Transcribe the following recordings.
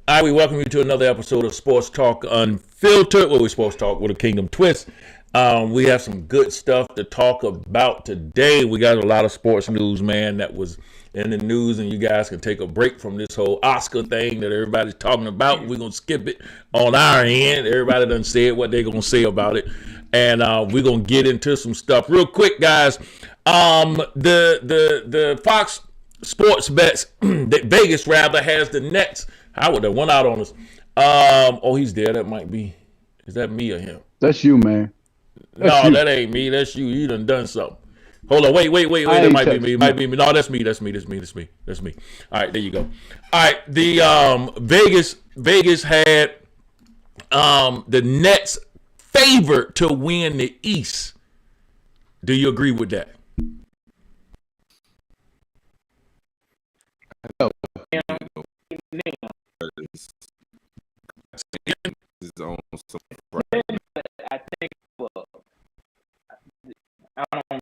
All right, we welcome you to another episode of Sports Talk Unfiltered, where we're supposed to talk with a kingdom twist. We have some good stuff to talk about today. We got a lot of sports news, man, that was in the news, and you guys can take a break from this whole Oscar thing that everybody's talking about. We're going to skip it on our end. Everybody done said what they're going to say about it, and we're going to get into some stuff real quick, guys. The Fox Sports Bets, Vegas rather, has the Nets. I would have went out on us. Oh, he's there. That might be. Is that me or him? That's you, man. No, that ain't me. That's you. You done something. Hold on. Wait. That might be me. It might be me. No, that's me. That's me. All right, there you go. All right. The Vegas had the Nets favored to win the East. Do you agree with that? I think I don't.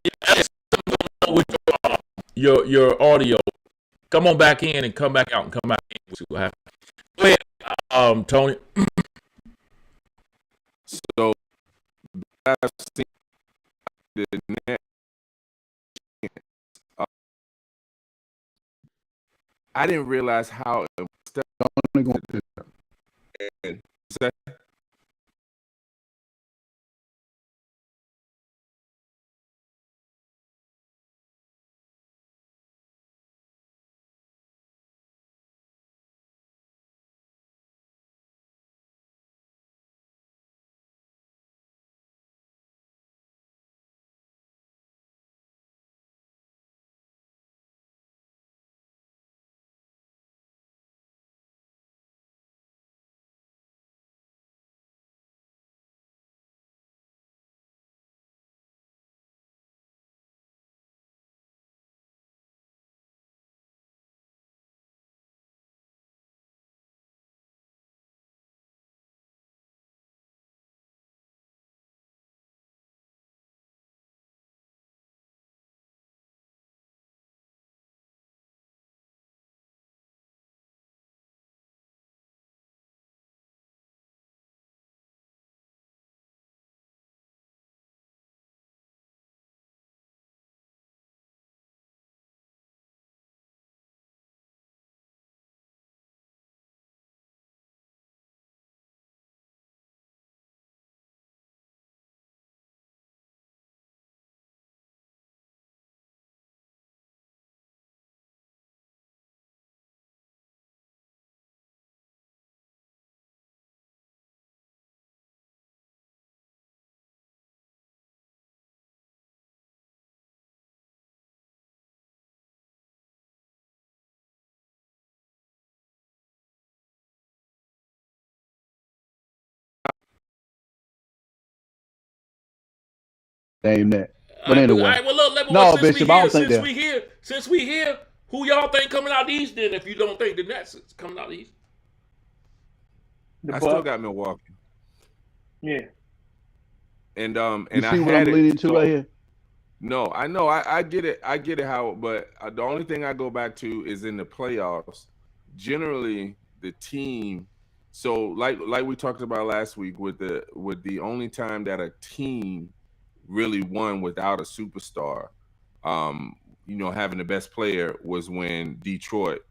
Yes. With your audio. Come on back in and come back out and come back in. We'll see what happens. Go ahead, Tony. So I've seen the net. I didn't realize how name that. But anyway, All right, well, look, no, since Bishop, I don't think since we here, who y'all think coming out East? Then, if you don't think the Nets is coming out East, I still got Milwaukee. Yeah. And you see what I'm leading to right here? No, I know, I get it, Howard. But the only thing I go back to is in the playoffs. Generally, the team. So, like we talked about last week, with the only time that a team really won without a superstar, having the best player was when Detroit,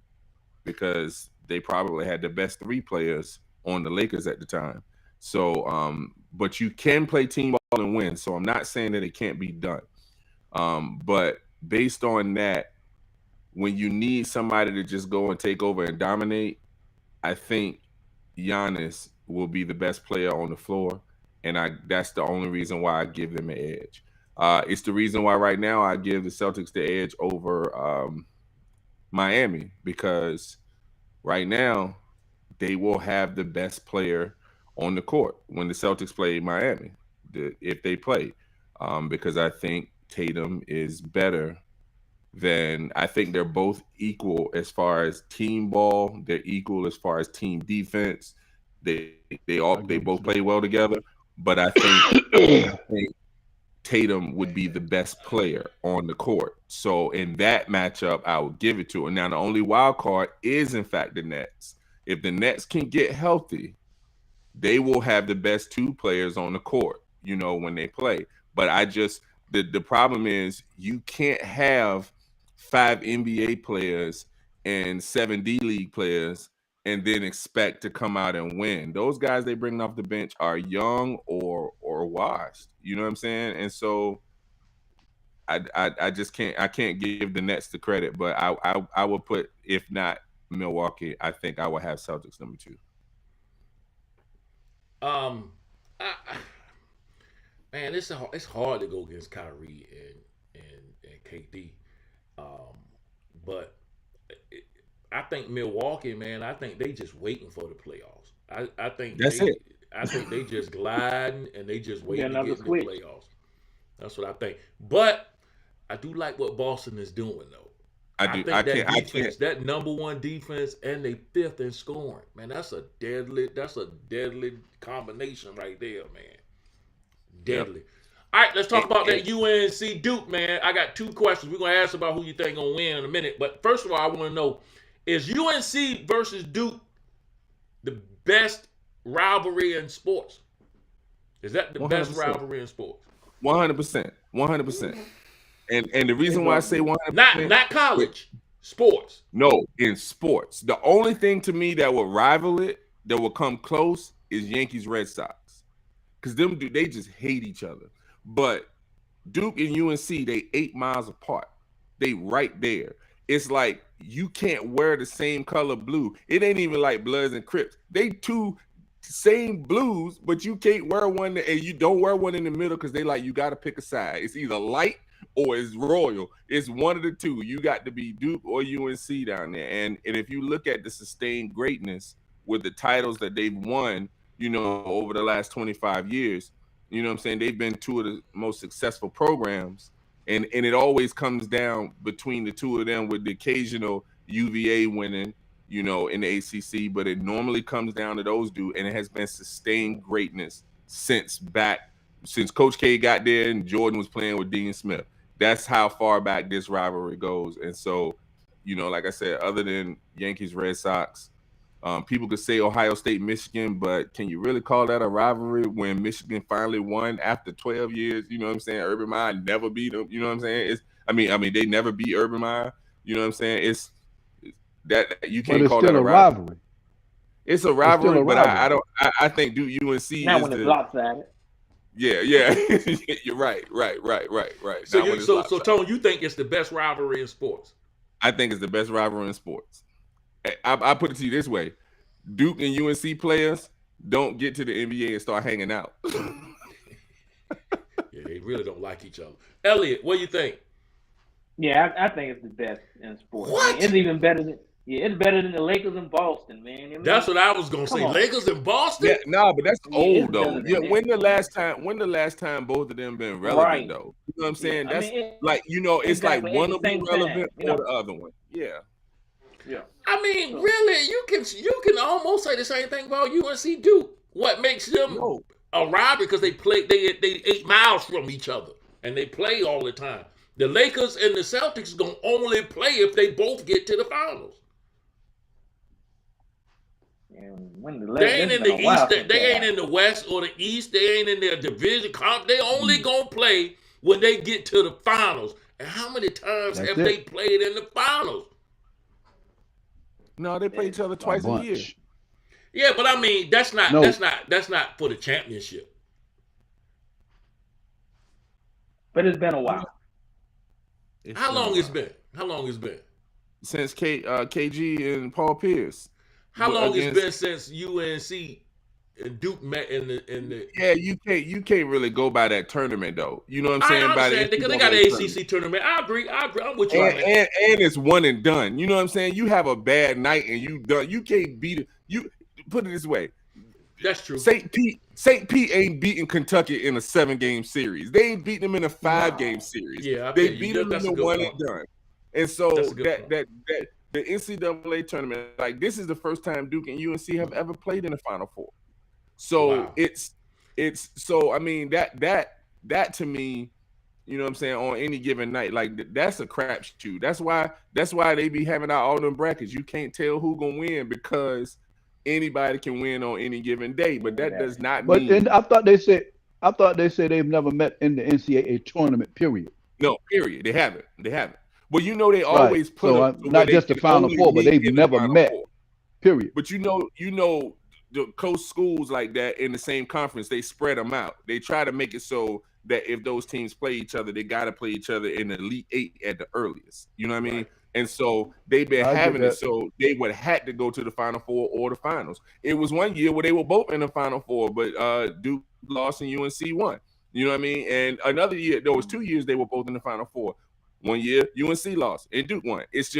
because they probably had the best three players on the Lakers at the time. So, but you can play team ball and win. So I'm not saying that it can't be done. But based on that, when you need somebody to just go and take over and dominate, I think Giannis will be the best player on the floor, and that's the only reason why I give them an edge. It's the reason why right now I give the Celtics the edge over Miami, because right now they will have the best player on the court when the Celtics play Miami, if they play, because I think Tatum is better than, I think they're both equal as far as team ball. They're equal as far as team defense. They both play well together, but I think Tatum would be the best player on the court. So in that matchup, I would give it to him. Now, the only wild card is, in fact, the Nets. If the Nets can get healthy, they will have the best two players on the court, when they play. But the problem is you can't have 5 NBA players and 7 D-League players and then expect to come out and win. Those guys they bring off the bench are young or washed. You know what I'm saying? And so I just can't give the Nets the credit, but I will put, if not Milwaukee, I think I will have Celtics number 2. Man, it's hard to go against Kyrie and KD, but I think Milwaukee, man. I think they just waiting for the playoffs. I think that's it. I think they just gliding and they just waiting to get in the switch. playoffs. That's what I think. But I do like what Boston is doing, though. I think that number 1 defense, and they 5th in scoring. Man, that's a deadly combination right there, man. Deadly. Yep. All right, let's talk about that UNC Duke, man. I got 2 questions. We're gonna ask about who you think gonna win in a minute. But first of all, I want to know: is UNC versus Duke the best rivalry in sports? Is that the 100%. Best rivalry in sports? 100%. 100%. And the reason why I say 100%, not college, sports. No, in sports. The only thing to me that would rival it, that will come close, is Yankees Red Sox, because they just hate each other. But Duke and UNC, they 8 miles apart. They right there. It's like you can't wear the same color blue. It ain't even like Bloods and Crips. They 2 same blues, but you can't wear one, and you don't wear one in the middle because they like, you got to pick a side. It's either light or it's royal. It's one of the two. You got to be Duke or UNC down there. And if you look at the sustained greatness with the titles that they've won, over the last 25 years, you know what I'm saying? They've been 2 of the most successful programs. And it always comes down between the 2 of them, with the occasional UVA winning, in the ACC, but it normally comes down to those dudes, and it has been sustained greatness since Coach K got there and Jordan was playing with Dean Smith. That's how far back this rivalry goes. And so, like I said, other than Yankees, Red Sox, people could say Ohio State, Michigan, but can you really call that a rivalry when Michigan finally won after 12 years? You know what I'm saying? Urban Meyer never beat them. You know what I'm saying? I mean, they never beat Urban Meyer. You know what I'm saying? It's that you can't call that a rivalry. It's a rivalry, but I think Duke UNC now when it's lopsided. Yeah. You're right. So Tone, you think it's the best rivalry in sports? I think it's the best rivalry in sports. I put it to you this way: Duke and UNC players don't get to the NBA and start hanging out. Yeah, they really don't like each other. Elliot, what do you think? Yeah, I think it's the best in sports. What? It's even better than it's better than the Lakers in Boston, man. I mean, that's what I was gonna say. on. Lakers in Boston? Yeah, no, but that's old though. better than Yeah, that. when the last time both of them been relevant Right. though? You know what I'm saying? Yeah, I That's mean, like it's exactly, like one at will the be same time, relevant you know? or the other one. Yeah. Yeah. I mean, really, you can almost say the same thing about UNC Duke. What makes them a rivalry? Because they 8 miles from each other and they play all the time. The Lakers and the Celtics gonna only play if they both get to the finals. And when the They ain't in the East. They ain't in in the West or the East. They ain't in their division. They only gonna play when they get to the finals. And how many times have they played in the finals? No, they play each other twice a year. Yeah, but I mean that's not for the championship. But it's been a while. How long it's been? Since KG and Paul Pierce. How long it's been since UNC Duke met in the. Yeah, you can't really go by that tournament though. You know what I'm I saying? understand because they got an ACC tournament. I agree. I'm with you on that. And it's one and done. You know what I'm saying? You have a bad night and you done. You can't beat it. You put it this way. That's true. St. Pete ain't beating Kentucky in a 7-game series. They ain't beating them in a 5-game series. Yeah, they beat them in the one and done. And so that the NCAA tournament, like this is the first time Duke and UNC have ever played in the Final Four. So it's so I mean that to me, you know what I'm saying, on any given night, like that's a crapshoot. That's why they be having out all them brackets. You can't tell who gonna win because anybody can win on any given day, but that does not mean. But I thought they said they've never met in the NCAA tournament. Period. No, period. They haven't. Well, you know they always put so up not just the Final Four, but they've never met. Period. But you know the coast schools like that in the same conference, they spread them out. They try to make it so that if those teams play each other, they got to play each other in the Elite 8 at the earliest. You know what I mean? Right. And so they've been having it so they would have to go to the Final Four or the finals. It was one year where they were both in the Final Four, but Duke lost and UNC won. You know what I mean? And another year, there was 2 years they were both in the Final Four. 1 year UNC lost and Duke won. It's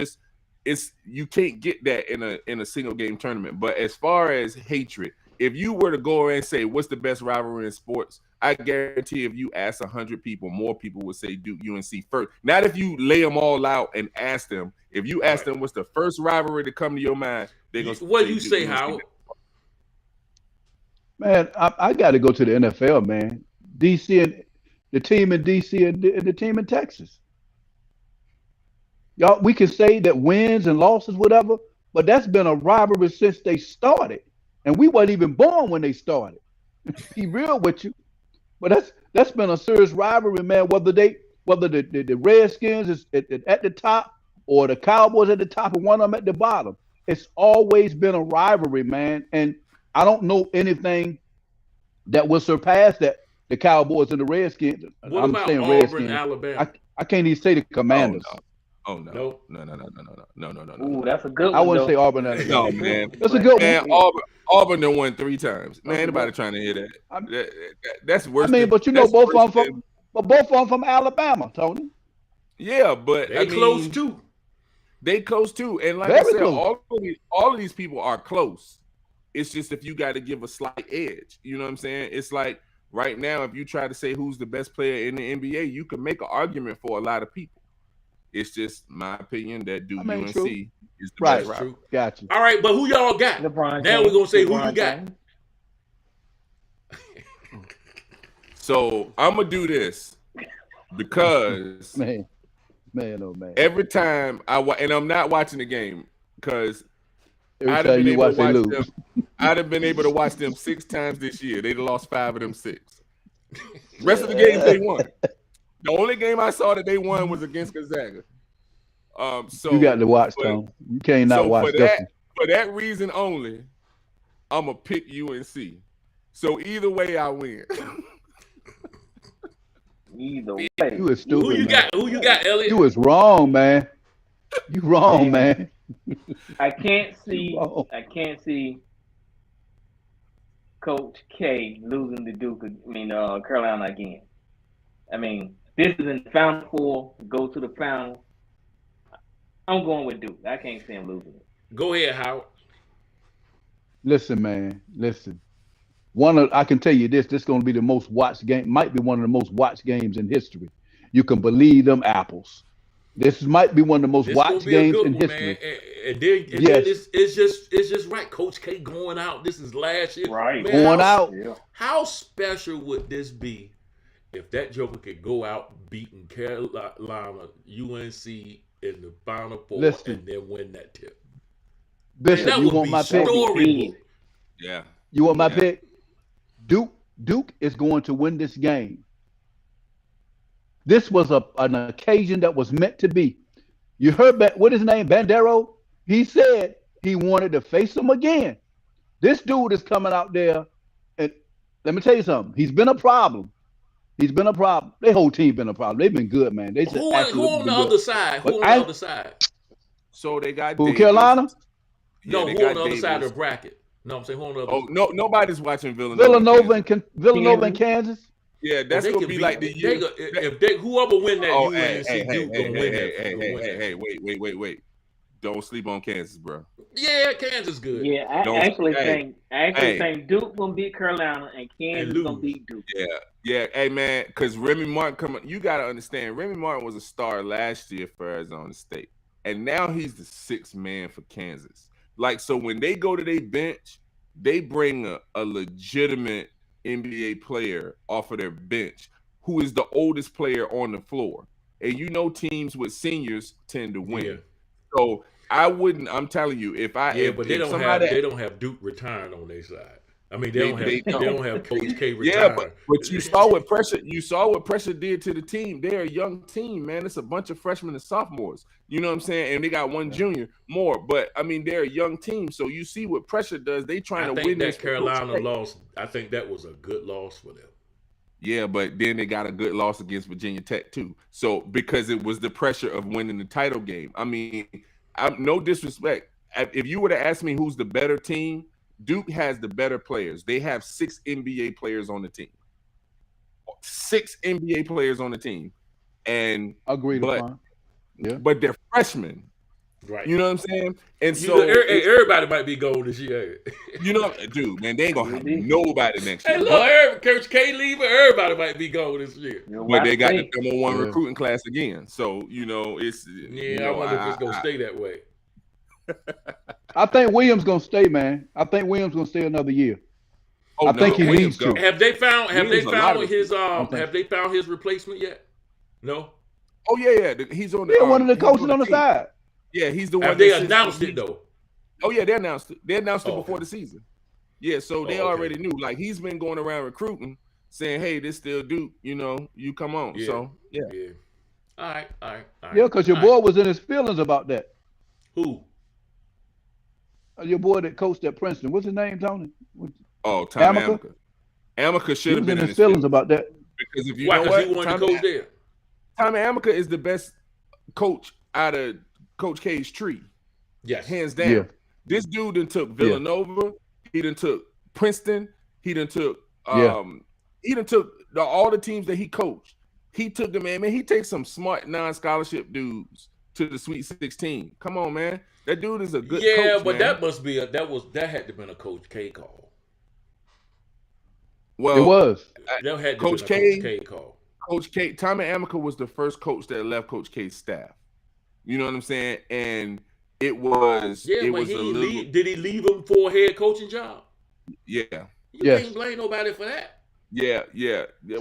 you can't get that in a single game tournament. But as far as hatred, if you were to go and say what's the best rivalry in sports, I guarantee if you ask 100 people, more people would say Duke UNC first. Not if you lay them all out and ask them. If you ask them what's the first rivalry to come to your mind, they're gonna. What do you say, Howard? Man, I got to go to the NFL, man. DC and the team in DC and the team in Texas. Y'all, we can say that wins and losses, whatever, but that's been a rivalry since they started, and we weren't even born when they started. Be real with you, but that's been a serious rivalry, man. Whether the Redskins is at the top or the Cowboys at the top and one of them at the bottom, it's always been a rivalry, man. And I don't know anything that will surpass that. The Cowboys and the Redskins. What I'm about saying Auburn, Redskins. Alabama? I can't even say the Commanders. Oh no. Ooh, that's a good one. I wouldn't say Auburn. No, man. That's a good one. Auburn done won 3 times. Man, anybody trying to hear that? That's worse. I mean, but you know, both of them from Alabama, Tony. Yeah, but they close too. They close too. And like Very I said, close. all of these people are close. It's just if you got to give a slight edge. You know what I'm saying? It's like right now, if you try to say who's the best player in the NBA, you can make an argument for a lot of people. It's just my opinion that Duke UNC is the best rival. Gotcha. All right, but who y'all got? LeBron now we're gonna say who you got. So I'm gonna do this because man, oh man. Every time and I'm not watching the game because I'd have been able to watch them 6 times this year. They'd lost 5 of them 6. Rest of the games they won. The only game I saw that they won was against Gonzaga. So you got to watch, Tom. You can't not watch that. For that reason only, I'm gonna pick UNC. So either way, I win. Either way, you is stupid. Who you got, Elliot? You is wrong, man. You wrong, man. I can't see Coach K losing to Duke. Carolina again. I mean, this is in the Final Four. Go to the final. I'm going with Duke. I can't see him losing it. Go ahead, Howard. Listen, man. Listen. I can tell you this. This is going to be the most watched game. Might be one of the most watched games in history. You can believe them apples. This might be one of the most watched games in history. And then it's just right. Coach K going out. This is last year. Right. Man, going out. Yeah. How special would this be if that Joker could go out beating Carolina, UNC in the Final Four and then win that tip? Bishop, you want my pick? Yeah. You want my pick? Duke is going to win this game. This was an occasion that was meant to be. You heard what his name, Bandero? He said he wanted to face him again. This dude is coming out there, and let me tell you something. He's been a problem. Their whole team been a problem. They've been good, man. Who on the other side? Who on the other side? So they got Carolina? No, who on the other side of the bracket? No, I'm saying who on the other. Oh no, nobody's watching Villanova. Villanova and Kansas. Yeah, that's they gonna can be like the year. if they whoever win that Oh, UNC Duke gonna win that. Hey, wait. Don't sleep on Kansas, bro. Yeah, Kansas good. Yeah, I actually think Duke gonna beat Carolina and Kansas gonna beat Duke. Yeah. Hey man, because Remy Martin you gotta understand, Remy Martin was a star last year for Arizona State, and now he's the sixth man for Kansas. Like, so when they go to their bench, they bring a legitimate NBA player off of their bench who is the oldest player on the floor. And you know teams with seniors tend to win. Yeah. So I'm telling you, but they don't have Duke retiring on their side. I mean, they don't have Coach K retiring. Yeah, but you saw what pressure did to the team. They're a young team, man. It's a bunch of freshmen and sophomores. You know what I'm saying? And they got one junior more. But I mean, they're a young team. So you see what pressure does. They trying to win this. Carolina loss, I think that was a good loss for them. Yeah, but then they got a good loss against Virginia Tech too. So because it was the pressure of winning the title game. I mean, no disrespect. If you were to ask me who's the better team, Duke has the better players. They have 6 NBA players on the team. 6 NBA players on the team. And agreed upon. Yeah. But they're freshmen. Right. You know what I'm saying? And so everybody might be gold this year. You know, dude, man, they ain't gonna have nobody next year. Hey, look, Coach K leaving, everybody might be gold this year. But they got the number 1 recruiting class again. So, you know, it's I wonder if it's gonna stay that way. I think Williams gonna stay, man. I think Williams gonna stay another year. I think he needs to. Have they found his replacement yet? No. Oh yeah. He's on. One of the coaches on the side. Yeah, he's the one. Have they announced it though? Oh yeah, they announced it. They announced it before the season. Yeah, so they already knew. Like, he's been going around recruiting, saying, "Hey, this still Duke. You know, you come on." Yeah. So yeah. All right. Yeah, because your boy was in his feelings about that. Who? Your boy that coached at Princeton. What's his name, Tony? Tom Amica. Amica should have been in his feelings about that. Because if you know what, he wanted to coach there. Tommy Amica is the best coach out of Coach K's tree. Yes. Hands down. Yeah. This dude done took Villanova. He done took Princeton. He done took all the teams that he coached. He took them, man. He takes some smart non-scholarship dudes to the Sweet 16. Come on, man. That dude is a good coach. Yeah, but man. that must be that had to have been a Coach K call. Well, it was. That had to Coach K call. Coach K, Tommy Amica was the first coach that left Coach K's staff. You know what I'm saying? And it was. Yeah, it but was did he leave him for a head coaching job? Yeah. You can't blame nobody for that. Yeah.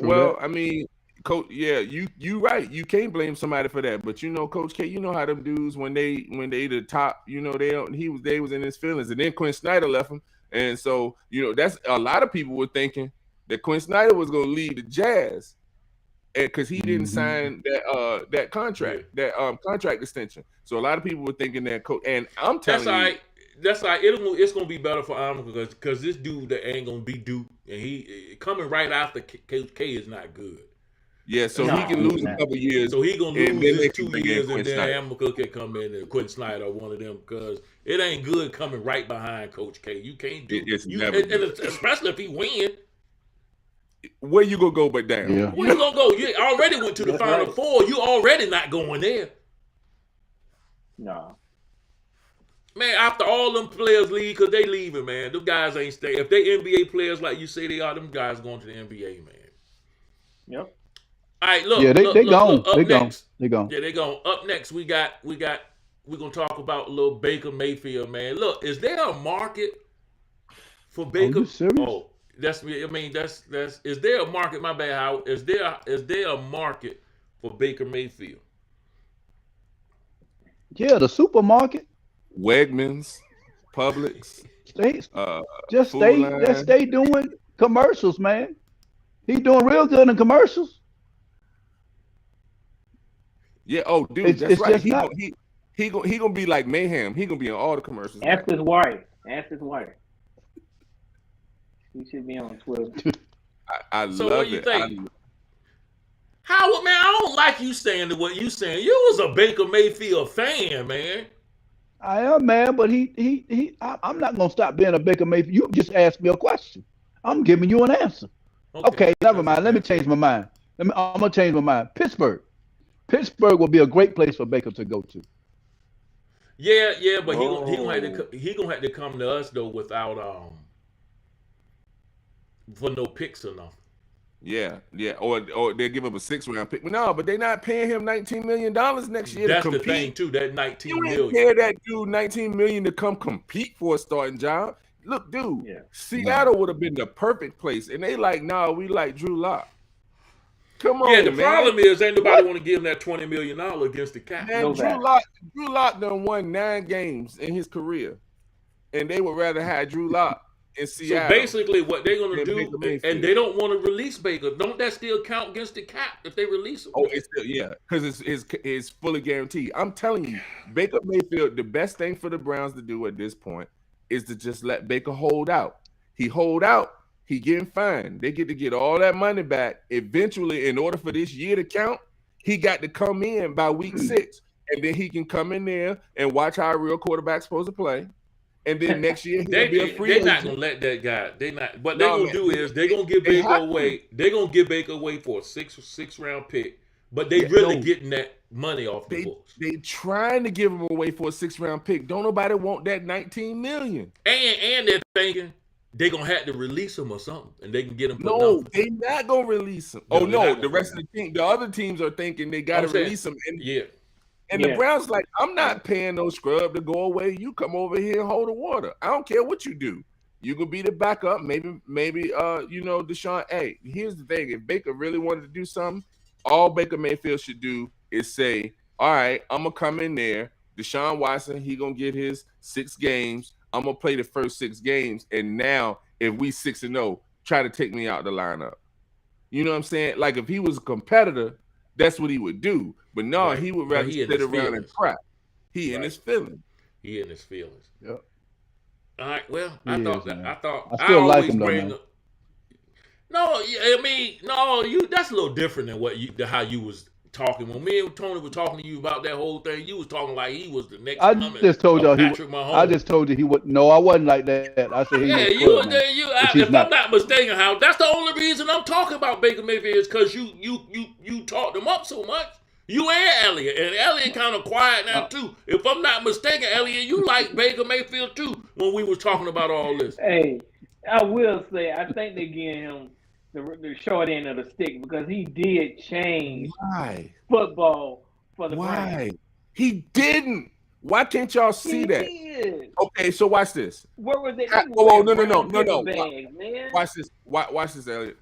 Well, I mean, Coach. Yeah, you right. You can't blame somebody for that. But you know, Coach K, you know how them dudes when they the top, you know, they was in his feelings, and then Quinn Snyder left him, and so you know that's a lot of people were thinking that Quinn Snyder was going to lead the Jazz, because he didn't sign that contract, contract extension. So a lot of people were thinking that coach, and I'm telling you. That's all right. It's gonna be better for Amica because this dude that ain't gonna be Duke, and he coming right after K is not good. Yeah, so he can lose a couple years. So he gonna lose his 2 years, and then Amica can come in and Quinn Snyder or one of them, because it ain't good coming right behind Coach K. You can't do it, especially if he win. Where you gonna go but down? Yeah. Where you gonna go? You already went to the Final Four. You already not going there. No. Man, after all them players leave, because they leaving, man. Them guys ain't staying. If they NBA players like you say they are, them guys going to the NBA, man. Yep. All right, look. Yeah, they gone. They gone. Yeah, they gone. Up next, we're gonna talk about a little Baker Mayfield, man. Look, is there a market for Baker? Are you serious? Oh, that's is there a market? My bad, Howard. Is there a market for Baker Mayfield? Yeah, the supermarket. Wegmans, Publix. Stay doing commercials, man. He doing real good in commercials. Yeah. Oh, dude, that's right. He gonna be like Mayhem. He gonna be in all the commercials. Ask his wife. He should be on Twitter. I love it. So what you think? Howard, man, I don't like you saying what you saying. You was a Baker Mayfield fan, man. I am, man, but I'm not gonna stop being a Baker Mayfield. You just asked me a question. I'm giving you an answer. Okay, Okay, never that's mind. Let me fair. change my mind. I'm gonna change my mind. Pittsburgh. Pittsburgh will be a great place for Baker to go to. Yeah, yeah, but he gonna have to Whoa. he gonna have to come to us though without for no picks or nothing. Yeah. Or they give him a 6th-round pick. No, but they're not paying him $19 million next year to That's the thing compete. too. That You 19 ain't million. pay that dude $19 million to come compete for a starting job. Look, dude, Yeah. Seattle would have been the perfect place. And they like, nah, we like Drew Lock. Come Yeah, on, the man. problem is ain't nobody want to give him that $20 million against the cap. Man, Nobody. Drew Lock done won 9 games in his career. And they would rather have Drew Lock in So Seattle. basically, what they're gonna than do, Baker Mayfield. and they don't want to release Baker. Don't that still count against the cap if they release him? Oh, it's still, yeah, because it's fully guaranteed. I'm telling you, Baker Mayfield, the best thing for the Browns to do at this point is to just let Baker hold out. He hold out, he getting fined. They get to get all that money back. Eventually, in order for this year to count, he got to come in by week 6, and then he can come in there and watch how a real quarterback's supposed to play. And then next year he'll be a free They're not agent. gonna let that guy. They not. What No, they're gonna man, do is they're gonna give they Baker have to. away. They're gonna give Baker away for a six round pick. But they Yeah, really no. getting that money off the books. They trying to give him away for a 6th-round pick. Don't nobody want that $19 million. And they're thinking they're gonna have to release him or something, and they can get him. No, they not gonna release him. No, Oh they're no, not the gonna rest of the team, the other teams are thinking they gotta I'm saying, release him. Yeah. And the Browns like, I'm not paying no scrub to go away. You come over here and hold the water. I don't care what you do. You could be the backup. Maybe Deshaun. Hey, here's the thing. If Baker really wanted to do something, all Baker Mayfield should do is say, all right, I'm gonna come in there. Deshaun Watson, he gonna get his 6 games. I'm gonna play the first 6 games. And now if we 6-0, try to take me out the lineup. You know what I'm saying? Like if he was a competitor, that's what he would do. But no, Right. he would But rather he in sit his around and feelings. crap. He in Right. his feelings. He in his feelings. Yep. All right. Well, He I is, thought man. I still like always him, though, bring. man. No, I mean, no, that's a little different than how you was talking. When me and Tony were talking to you about that whole thing, you was talking like he was the next I coming just told y'all of he. Patrick Mahomes. I just told you he would. No, I wasn't like that. I said he Yeah, was you, good, man. Which he's if I'm not mistaken, how that's the only reason I'm talking about Baker Mayfield is because you talked him up so much. You and Elliot kind of quiet now too. If I'm not mistaken, Elliot, you like Baker Mayfield too when we was talking about all this. Hey, I will say I think they're giving him the short end of the stick because he did change Why? football for the Browns. Why? He didn't. Why can't y'all see He that? did. Okay, so watch this. Where was they? Oh, no. Bags, man. Watch this. Watch this, Elliot.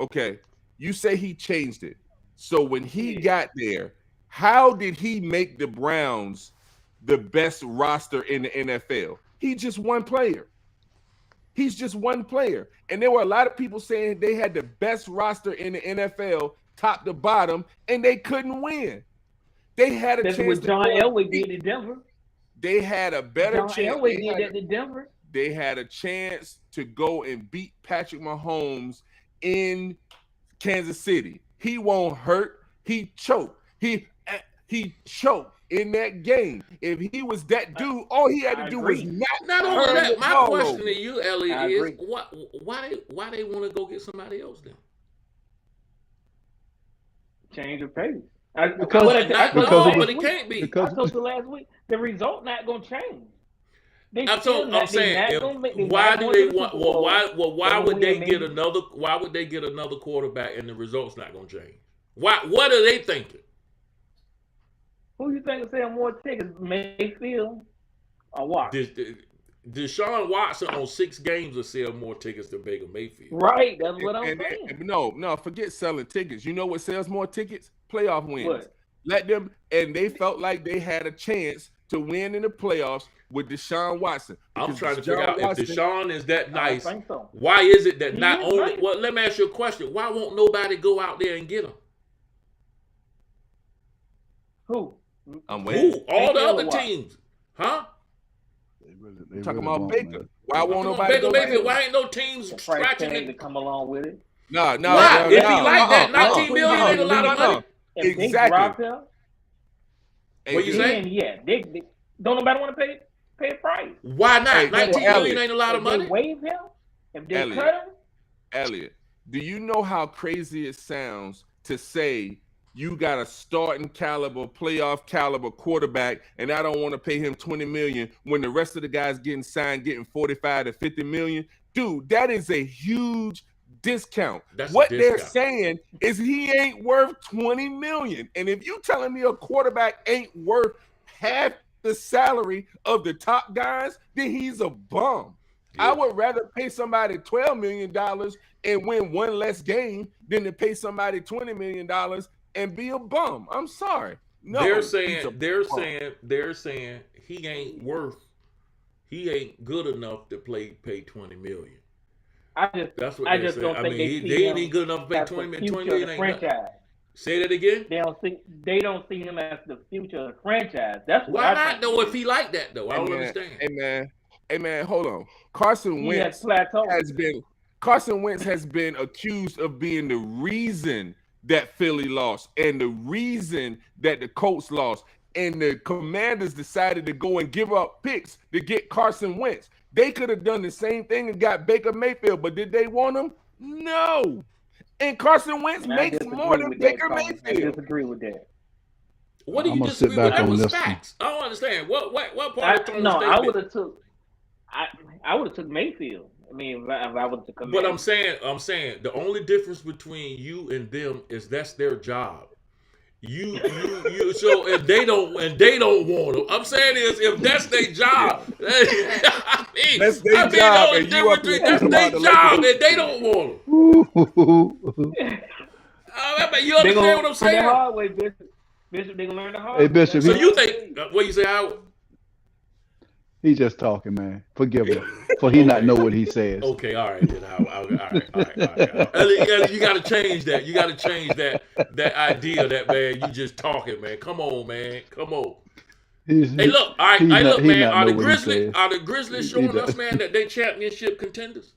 Okay, you say he changed it. So when he got there, how did he make the Browns the best roster in the NFL? He's just one player. He's just one player. And there were a lot of people saying they had the best roster in the NFL, top to bottom, and they couldn't win. They had a That's chance. what John Elway did to Denver. They had a better John chance. Elway did that to Denver. They had a chance to go and beat Patrick Mahomes in Kansas City. He won't hurt. He choked. He choked in that game. If he was that dude, all he had to do was Not only turn that, the my ball question over. to you, Elliot, I is agree. why they want to go get somebody else then? Change of pace. Because But it can't be. because I told you last week, the result not gonna change. I'm saying, why do they want? Why would they get another? Why would they get another quarterback and the results not gonna change? Why? What are they thinking? Who you think will sell more tickets, Mayfield or what? Deshaun Watson on 6 games will sell more tickets than Baker Mayfield. Right, that's what I'm saying. No, forget selling tickets. You know what sells more tickets? Playoff wins. What? Let them, and they felt like they had a chance to win in the playoffs with Deshaun Watson. I'm Because trying to figure out if Deshaun is that nice. I think so. Why is it that He not is only? right. Well, let me ask you a question. Why won't nobody go out there and get him? Who? I'm waiting. Who? All the Mayfield other or what? teams, huh? they Talking really about won't, Baker. man. Why won't Come on, nobody Baker go Mayfield. Baker? Why ain't no teams The price scratching tag to it? come along with it. No. Why? If he like that, 19 million ain't a lot of money. If Exactly. they drop him, What you say? then yeah, Don't nobody want to pay a price. Why not? Hey, 19 well, million ain't a lot of If money. they waive him, if they Elliot. cut him, Elliot, do you know how crazy it sounds to say you got a starting caliber, playoff caliber quarterback, and I don't want to pay him $20 million when the rest of the guys getting signed, getting $45 to $50 million? Dude, that is a huge discount. That's what a they're discount. saying is he ain't worth $20 million. And if you telling me a quarterback ain't worth half the salary of the top guys, then he's a bum. Yeah. I would rather pay somebody $12 million and win one less game than to pay somebody $20 million and be a bum. I'm sorry. No, they're he's saying a bum. he ain't good enough to pay $20 million. That's what I they're just saying. don't think they see ain't him good enough to pay as $20 the million. $20 future of million the ain't nothing. franchise. Say that again. They don't see him as the future of the franchise. That's what Why I not think. though? If he like that though, I don't understand. Hey man, hold on. Carson Wentz has been accused of being the reason that Philly lost and the reason that the Colts lost. And the Commanders decided to go and give up picks to get Carson Wentz. They could have done the same thing and got Baker Mayfield, but did they want him? No. And Carson Wentz makes more than Baker Mayfield. I disagree with that. What do you disagree with? That was facts. I don't understand. What part of Tony's statement? I would have took Mayfield. I mean, if I would have took Commanders. But I'm saying the only difference between you and them is that's their job. You so if they don't want them, I'm saying is if that's their job. That's their job. The difference between that's their job and they don't want them. You understand what I'm saying? The hard way, Bishop, they gonna learn the hard way. Hey, Bishop. So you think what you say, Howard? He's just talking, man. Forgive him for he not know what he says. Okay, all right then. All right. Ellie, you got to change that. You got to change that idea that, man, you just talking, man. Come on, man. Come on. Hey, look. All right. Hey, look, man. Are the Grizzlies showing us, man, that they championship contenders?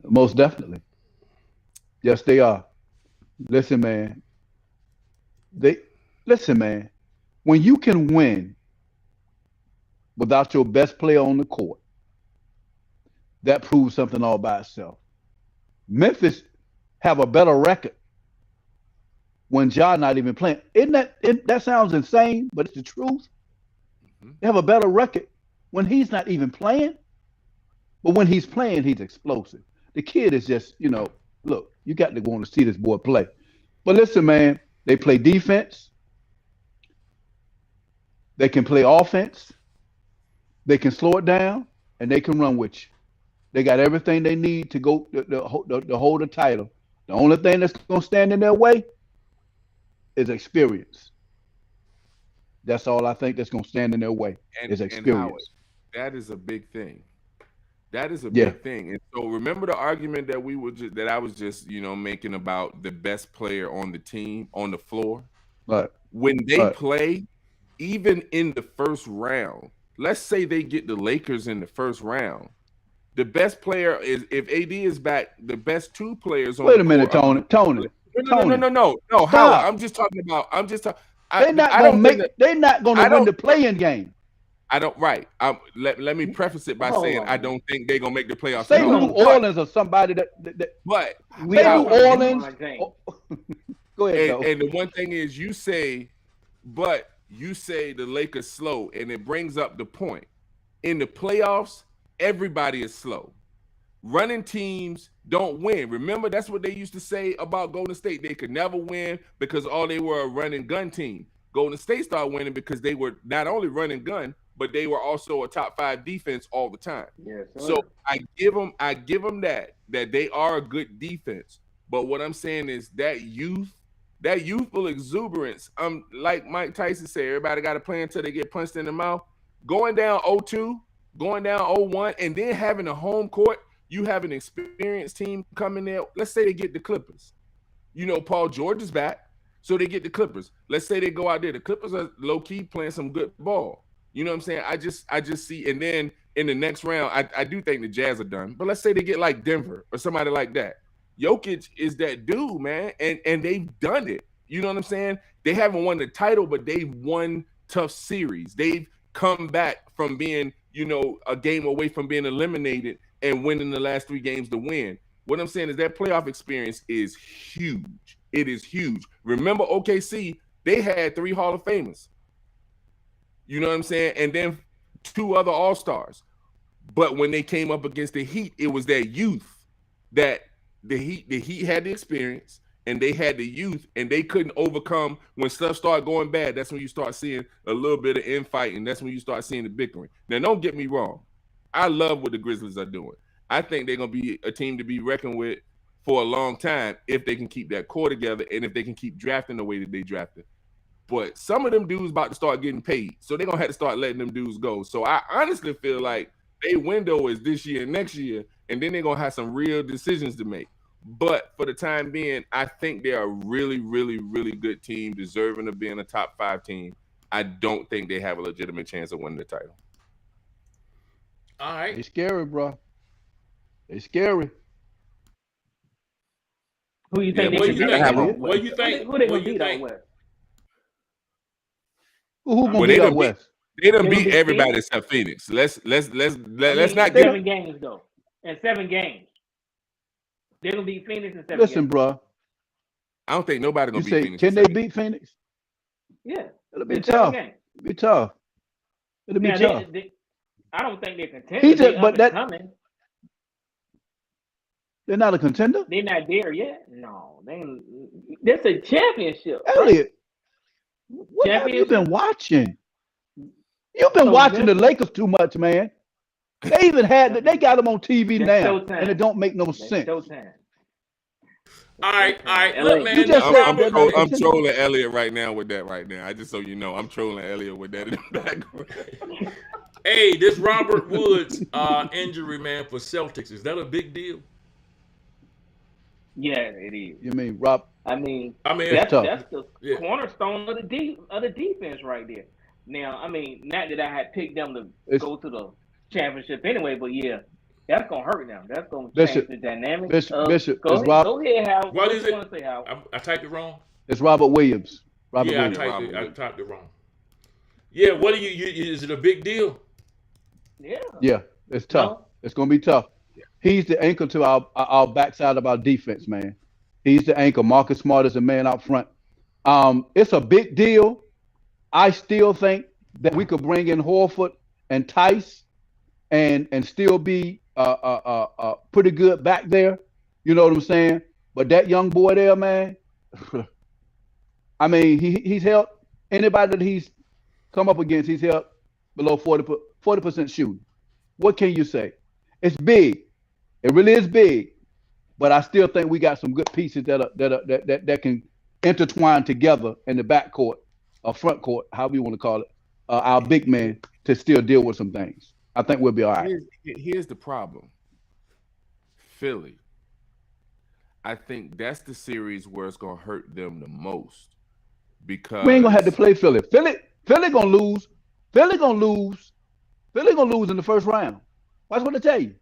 Most definitely. Yes, they are. Listen, man. When you can win without your best player on the court, that proves something all by itself. Memphis have a better record when Ja not even playing. That sounds insane, but it's the truth. Mm-hmm. They have a better record when he's not even playing. But when he's playing, he's explosive. The kid is just, look, you got to go on to see this boy play. But listen, man, they play defense. They can play offense. They can slow it down, and they can run with you. They got everything they need to go to hold the title. The only thing that's going to stand in their way is experience. That's all I think that's going to stand in their way is experience. And that is a big thing. That is a big thing. And so remember the argument that I was just making about the best player on the team on the floor. Right. When they play, even in the first round, let's say they get the Lakers in the first round. The best player is, if AD is back, the best two players on Wait a minute, Tony. No. Howard, I'm just talking about. They're not going to win the play-in game. I don't. Right. Let me preface it by saying I don't think they're gonna make the playoffs. Say New Orleans or somebody that. But New Orleans. Go ahead. And the one thing is, you say the Lakers slow, and it brings up the point. In the playoffs, everybody is slow. Running teams don't win. Remember, that's what they used to say about Golden State. They could never win because all they were a running gun team. Golden State started winning because they were not only running gun, but they were also a top 5 defense all the time. Yes, so I give them that they are a good defense. But what I'm saying is that youthful exuberance. Like Mike Tyson said, everybody got to play until they get punched in the mouth. Going down 0-2, going down 0-1, and then having a home court, you have an experienced team coming there. Let's say they get the Clippers. Paul George is back, so they get the Clippers. Let's say they go out there. The Clippers are low-key playing some good ball. You know what I'm saying? I just see, and then in the next round, I do think the Jazz are done. But let's say they get like Denver or somebody like that. Jokic is that dude, man, and they've done it. You know what I'm saying? They haven't won the title, but they've won tough series. They've come back from being, a game away from being eliminated and winning the last 3 games to win. What I'm saying is that playoff experience is huge. It is huge. Remember OKC, they had 3 Hall of Famers. You know what I'm saying? And then 2 other All-Stars. But when they came up against the Heat, it was that youth that the Heat had the experience and they had the youth and they couldn't overcome when stuff started going bad. That's when you start seeing a little bit of infighting. That's when you start seeing the bickering. Now, don't get me wrong. I love what the Grizzlies are doing. I think they're going to be a team to be reckoned with for a long time if they can keep that core together and if they can keep drafting the way that they drafted. But some of them dudes about to start getting paid. So they're going to have to start letting them dudes go. So I honestly feel like their window is this year and next year, and then they're going to have some real decisions to make. But for the time being, I think they're a really, really, really good team, deserving of being a top 5 team. I don't think they have a legitimate chance of winning the title. All right. They scary, bro. They scary. Who you think? What do you think? What do you think? Who they gonna beat out west? Who gonna beat out west? They done beat everybody except Phoenix. Let's not get 7 games though. In 7 games, they're gonna beat Phoenix in 7 Listen, games. bro. I don't think nobody gonna beat Phoenix. Can they beat Phoenix? Yeah, it'll be tough. It'll be tough. It'll be tough. I don't think they're contenders. But coming. They're not a contender. They're not there yet. No, that's a championship. Elliot, what have you been watching? You've been watching the Lakers too much, man. They even they got them on TV now, and it don't make no sense. All right. Look, man. I'm trolling Elliot right now with that right now. I just so you know, I'm trolling Elliot with that in the background. Hey, this Robert Woods injury, man, for Celtics, is that a big deal? Yeah, it is. You mean Rob? I mean that's the cornerstone of the defense right there. Now, I mean, not that I had picked them to go to the championship anyway, but yeah, that's gonna hurt them. That's gonna change the dynamic. Bishop, go ahead, Hal. What is it? Say, Hal? I typed it wrong. It's Robert Williams. I typed it wrong. Yeah, what do you? Is it a big deal? Yeah, it's tough. It's gonna be tough. He's the anchor to our backside of our defense, man. He's the anchor. Marcus Smart is the man out front. It's a big deal. I still think that we could bring in Horford and Tice and still be pretty good back there. You know what I'm saying? But that young boy there, man, I mean, he's helped anybody that he's come up against, he's helped below 40% shooting. What can you say? It's big. It really is big. But I still think we got some good pieces that can intertwine together in the backcourt or front court, however you want to call it, our big man to still deal with some things. I think we'll be all right. Here's the problem. Philly. I think that's the series where it's going to hurt them the most because we ain't going to have to play Philly. Philly going to lose. Philly going to lose. Philly going to lose in the first round. That's what I tell you.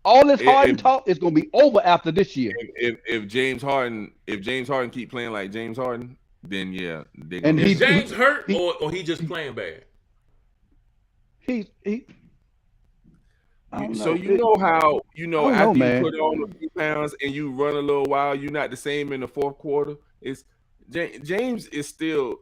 All this Harden talk is going to be over after this year. If James Harden keep playing like James Harden, then yeah. Is James hurt or he just playing bad? So you know how after you put on a few pounds and you run a little while, you're not the same in the fourth quarter. It's James is still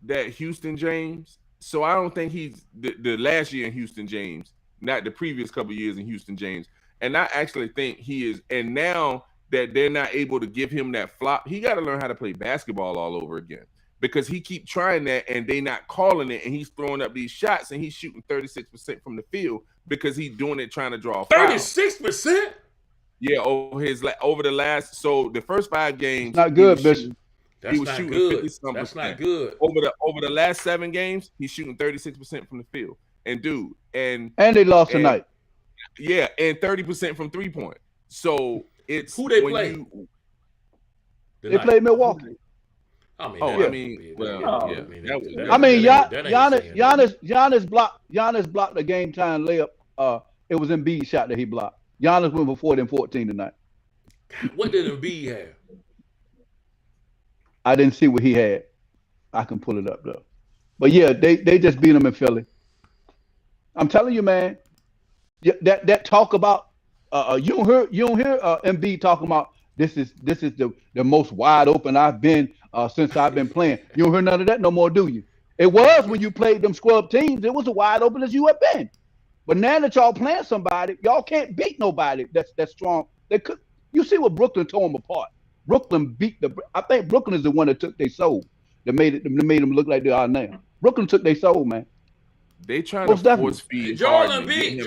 that Houston James. So I don't think he's the last year in Houston James, not the previous couple of years in Houston James. And I actually think he is. And now that they're not able to give him that flop, he got to learn how to play basketball all over again because he keep trying that and they not calling it. And he's throwing up these shots and he's shooting 36% from the field because he's doing it trying to draw 36%. Yeah, over the last. So the first 5 games, not good, Bishop. That's not good. That's not good. Over the last 7 games, he's shooting 36% from the field. And dude, and they lost tonight. Yeah, and 30% from 3-point. So it's who they play. They played Milwaukee. Giannis blocked a game time layup. It was Embiid's shot that he blocked. Giannis went for 40 and 14 tonight. What did Embiid have? I didn't see what he had. I can pull it up though. But yeah, they just beat him in Philly. I'm telling you, man. That talk about you don't hear MB talking about this is the most wide open I've been since I've been playing. You don't hear none of that no more, do you? It was when you played them scrub teams. It was as wide open as you have been. But now that y'all playing somebody, y'all can't beat nobody that's strong. They could. You see what Brooklyn tore them apart. Brooklyn beat the. I think Brooklyn is the one that took their soul. That made them look like they are now. Brooklyn took their soul, man. They trying to force feed Joel Embiid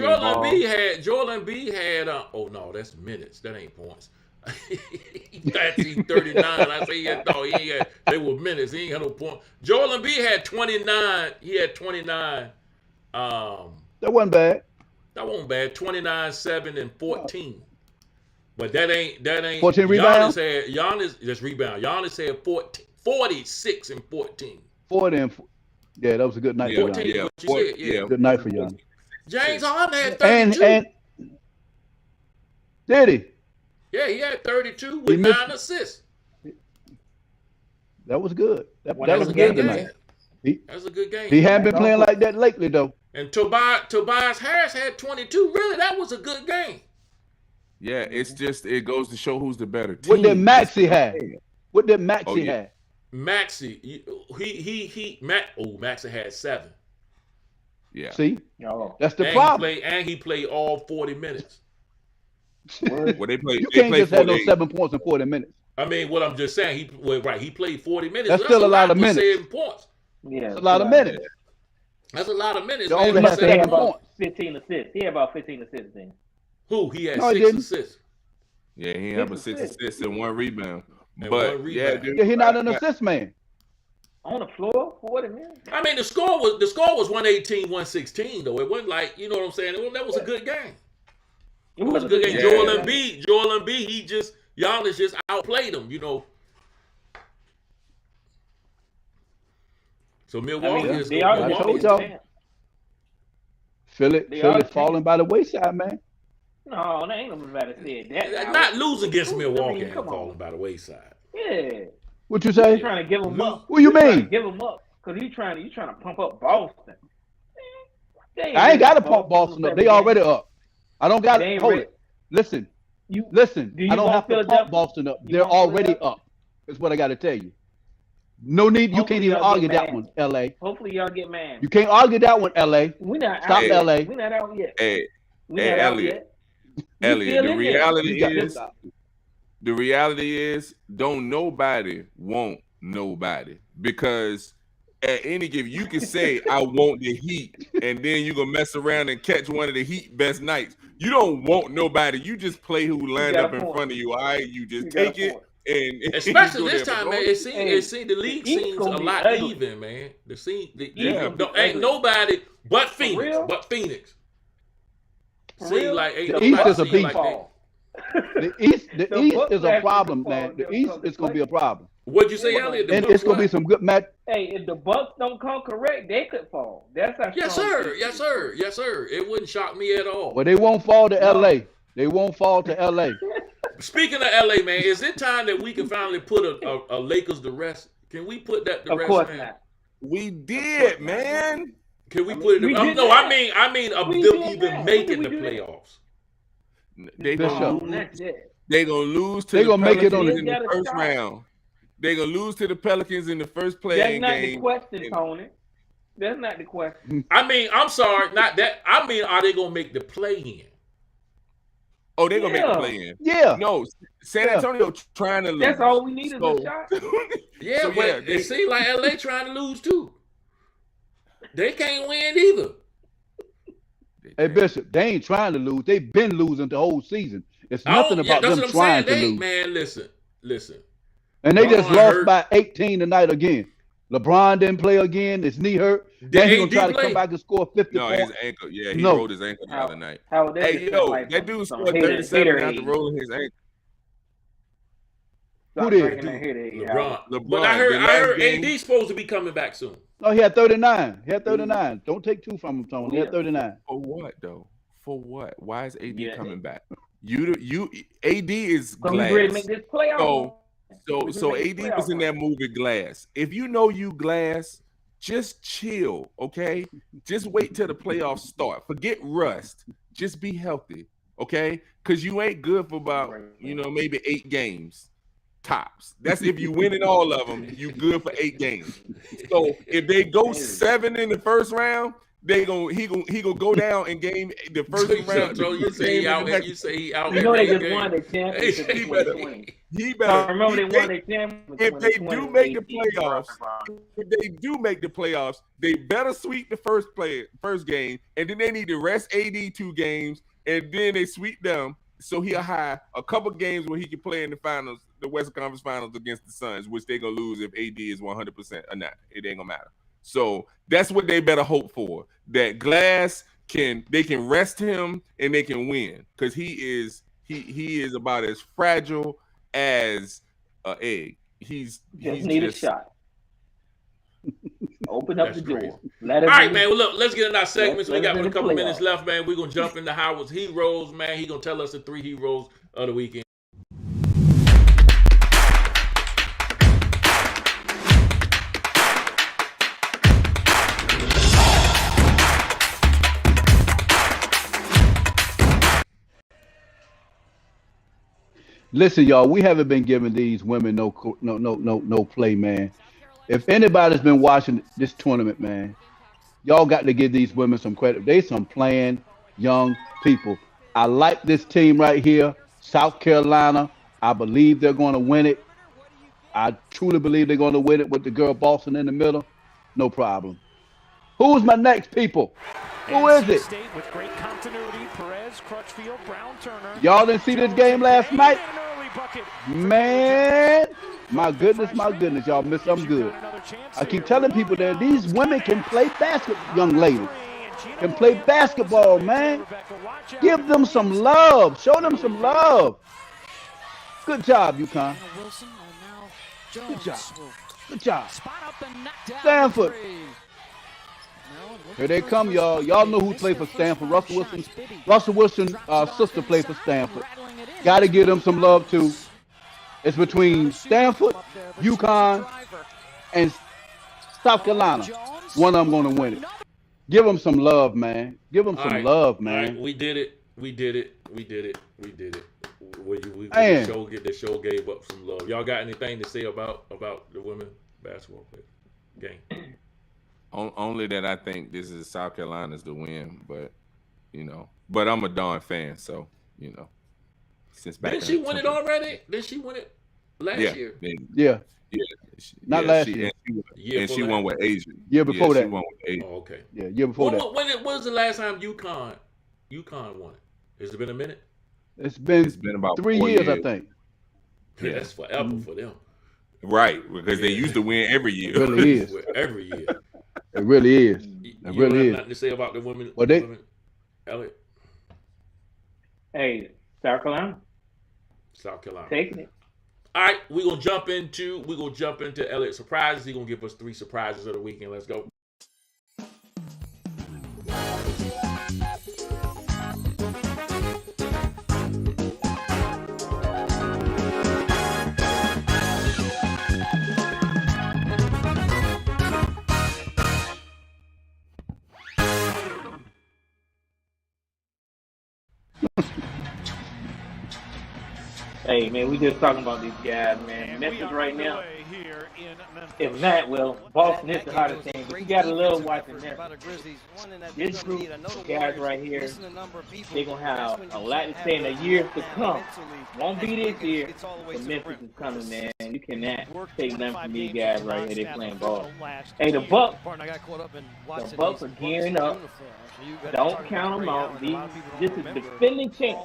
had oh no, that's minutes. That ain't points. That's 39. I say he ain't had, they were minutes. He ain't had no point. Joel Embiid had 29. He had 29. That wasn't bad. That wasn't bad. 29, 7, and 14. But that ain't 14 rebounds? Giannis just rebound. Giannis had 46 and 14. 40 and yeah, that was a good night. 14, yeah, good night for Giannis. James Harden had 32. And did he? Yeah, he had 32 with 9 assists. That was good. That was a good good tonight. That was a good game. He hadn't been playing like that lately, though. And Tobias Harris had 22. Really, that was a good game. Yeah, it's just it goes to show who's the better team. What did Maxey have? What did Maxey have? Maxey, Maxey had 7. Yeah. See, that's the problem. He played all 40 minutes. Well, they played. You can't just have no 7 points in 40 minutes. I mean, what I'm just saying, he played 40 minutes. That's still a lot of minutes. 7 points. Yeah, that's a lot of minutes. That's a lot of minutes. They only have 7 points. 15 assists. He had about 15 assists then. Who? He had 6 assists. Yeah, he had 6 assists and 1 rebound. Yeah, he's not an assist man. On the floor, 40 minutes. I mean, the score was 118-116 though. It wasn't like, you know what I'm saying. That was a good game. It was a good game. Yeah. Joel Embiid, Giannis just outplayed him, you know. So Milwaukee is good. I told y'all. Philly falling by the wayside, man. No, that ain't nobody said that. Not losing against Milwaukee ain't falling by the wayside. Yeah. What you say? He's trying to give him up. What you mean? Give him up because you trying to pump up Boston. I ain't got to pump Boston up. They already up. I don't got to hold it. Listen. I don't have to pump Boston up. They're already up. That's what I got to tell you. No need. You can't even argue that one, LA. Hopefully y'all get mad. You can't argue that one, LA. We not Stop, out LA. We not out yet. Hey, Elliot. The reality is, don't nobody want nobody, because at any given, you can say I want the Heat, and then you gonna mess around and catch one of the Heat best nights. You don't want nobody. You just play who lined up in front of you. All right, you just take it. And especially this time, man, it seems the league seems a lot even, man. Ain't nobody but Phoenix. Seems like the East is a beast. The East is a problem, man. The East is gonna be a problem. What'd you say, Elliot? And it's gonna be some good match. Hey, if the Bucks don't come correct, they could fall. That's how. Yes, sir. It wouldn't shock me at all. Well, they won't fall to LA. They won't fall to LA. Speaking of LA, man, is it time that we can finally put a Lakers to rest? Can we put that to rest, man? Of course not. We did, man. Can we put it? I mean, of them even making the playoffs. They gonna lose to the Pelicans make it on in the first round. They're gonna lose to the Pelicans in the first play-in game. That's not the question, Tony. That's not the question. I mean, I'm sorry, not that. I mean, are they gonna make the play-in? Oh, they're gonna make the play-in. Yeah. No, San Antonio trying to lose. That's all we need is a shot. But it seems like LA trying to lose too. They can't win either. Hey Bishop, they ain't trying to lose. They've been losing the whole season. It's nothing about them trying to lose. Man, listen. And they just lost by 18 tonight again. LeBron didn't play again. His knee hurt. Then he's gonna try to come back and score 50 points. His ankle. Yeah, he rolled his ankle the other night. Hey, that dude scored 37 after rolling his ankle. Who did? LeBron. But I heard AD's supposed to be coming back soon. No, he had 39. Don't take 2 from him, Tony. He had 39. For what though? For what? Why is AD coming back? AD is glass. Make this playoff. So AD was in that movie Glass. If you know you Glass, just chill, okay? Just wait till the playoffs start. Forget rust. Just be healthy, okay? Because you ain't good for about, maybe 8 games tops. That's if you winning all of them, you good for 8 games. So if they go 7 in the first round, he gonna go down in game the first round. So you say he out. You say he out. You know they just won the championship in 2020. He better. Remember they won the championship. If they do make the playoffs, they better sweep the first game, and then they need to rest AD 2 games, and then they sweep them. So he'll have a couple games where he can play in the finals, the Western Conference Finals against the Suns, which they're gonna lose if AD is 100% or not. It ain't gonna matter. So that's what they better hope for. That Glass can rest him and they can win, because he is about as fragile as an egg. He's need a shot. Open up the door. All right, man. Well, look, let's get in our segments. We got a couple minutes left, man. We're gonna jump into Howard's heroes, man. He's gonna tell us the 3 heroes of the weekend. Listen, y'all, we haven't been giving these women no play, man. If anybody's been watching this tournament, man, y'all got to give these women some credit. They some playing young people. I like this team right here, South Carolina. I believe they're going to win it. I truly believe they're going to win it with the girl Boston in the middle. No problem. Who's my next people? Who is it? Y'all didn't see this game last night? Man, my goodness, y'all missed something good. I keep telling people that these women can play basketball, young ladies. Can play basketball, man. Give them some love. Show them some love. Good job, UConn. Good job. Stanford. Here they come, y'all. Y'all know who played for Stanford. Russell Wilson's sister played for Stanford. Got to give them some love, too. It's between Stanford, UConn, and South Carolina. One of them going to win it. Give them some love, man. Give them some love, man. Right. We did it. The show gave up some love. Y'all got anything to say about the women basketball game? Only that I think this is South Carolina's to win, but I'm a darn fan, so since back. Didn't she win it already? Did she win it last year? Yeah. Not last year. And she won with Asia. Year before that. She won with Asia. Oh, okay. Yeah, year before that. When was the last time UConn won it? Has it been a minute? It's been about 3 years, I think. Yeah, that's forever for them. Right, because they used to win every year. It really is. Every year. It really is. It really is. Nothing to say about the women. Well, Elliot. Hey, South Carolina. Taking it. All right, we're gonna jump into Elliot surprises. He's gonna give us 3 surprises of the weekend. Let's go. Hey, man, we just talking about these guys, man. Memphis right now. If not, well, Boston is the hottest team. But you got a little watching Memphis. This group of guys right here, they're going to have a lot to say in the years to come. Won't be this year, but Memphis is coming, man. You cannot take nothing from these guys right here. They're playing ball. Hey, the Bucks are gearing up. Don't count them out. This is defending champ.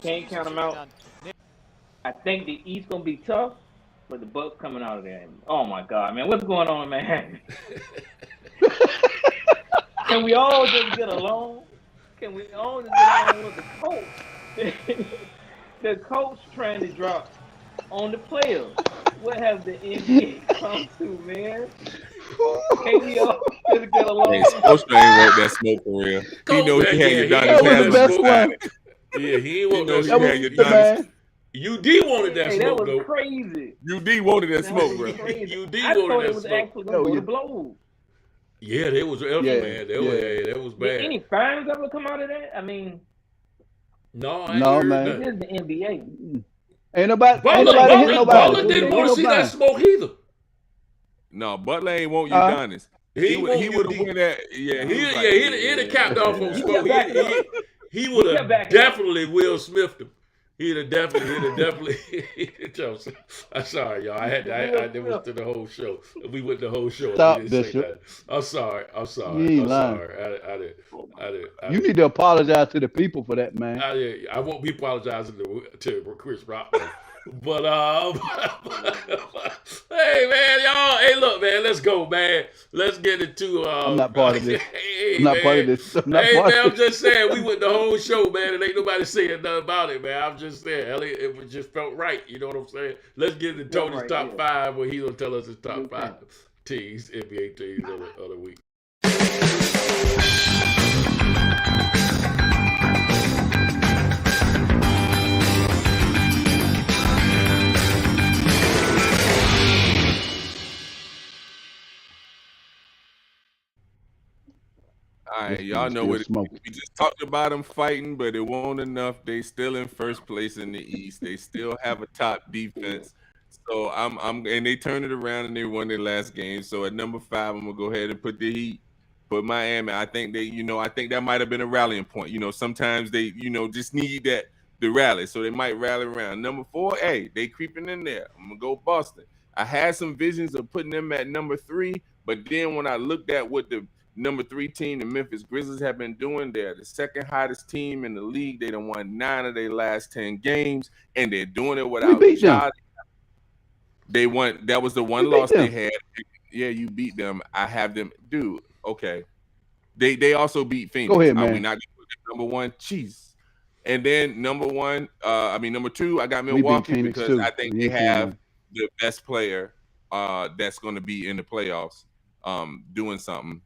Can't count them out. I think the East gonna be tough, but the Bucks coming out of there. Oh my God, man, what's going on, man? Can we all just get along? Can we all just get along with the coach? The coach trying to drop on the players. What have the NBA come to, man? Can we all just get along? Hey, Coach ain't wrote that smoke for real. He know he had your Donnie That was the best one. Yeah, he ain't want that was the man. UD wanted that Hey, that smoke was though. crazy. UD wanted that smoke, bro. UD I thought wanted it that was smoke. actually going to go to blows. Yeah, they was effing, man. That was Did bad. any fines ever come out of that? I mean, No, I ain't No, heard man. that. it is the NBA. Ain't nobody Butler hit nobody. didn't Ain't want to see that nobody. smoke either. No, Butler ain't want Udonis. He would have went that. Yeah, he'd have capped off on He smoke. kept backing up. He would have backing definitely Will Smithed him. He'd have definitely. I'm sorry, y'all. I did was to the whole show. We went the whole show. Stop, We didn't say Bishop. that. I'm sorry. You ain't lying. I did. You need to apologize to the people for that, man. I won't be apologizing to Chris Rock. But hey man, y'all. Hey, look, man. Let's go, man. Let's get into. I'm not part of this. Hey, I'm not man. part of this. I'm just saying we went the whole show, man, and ain't nobody saying nothing about it, man. I'm just saying, it just felt right. You know what I'm saying? Let's get into Tony's top five, where he's gonna tell us his top five teams, NBA teams of the week. All right, y'all know what we just talked about them fighting, but it won't enough. They still in first place in the East. They still have a top defense. So and they turned it around and they won their last game. So at number 5, I'm gonna go ahead and put the Heat. Put Miami. I think that might have been a rallying point. Sometimes they, just need the rally. So they might rally around. Number 4, they creeping in there. I'm gonna go Boston. I had some visions of putting them at number 3, but then when I looked at what the number 3 team, the Memphis Grizzlies, have been doing, they're the second hottest team in the league. They done won 9 of their last 10 games, and they're doing it without Ja. They won. That was the one loss they had. Yeah, you beat them. I have them. Dude, okay. They also beat Phoenix. Go ahead, man. Are we not number 1? Jeez. And then number 2, I got Milwaukee because too. I think they have the best player that's going to be in the playoffs, doing something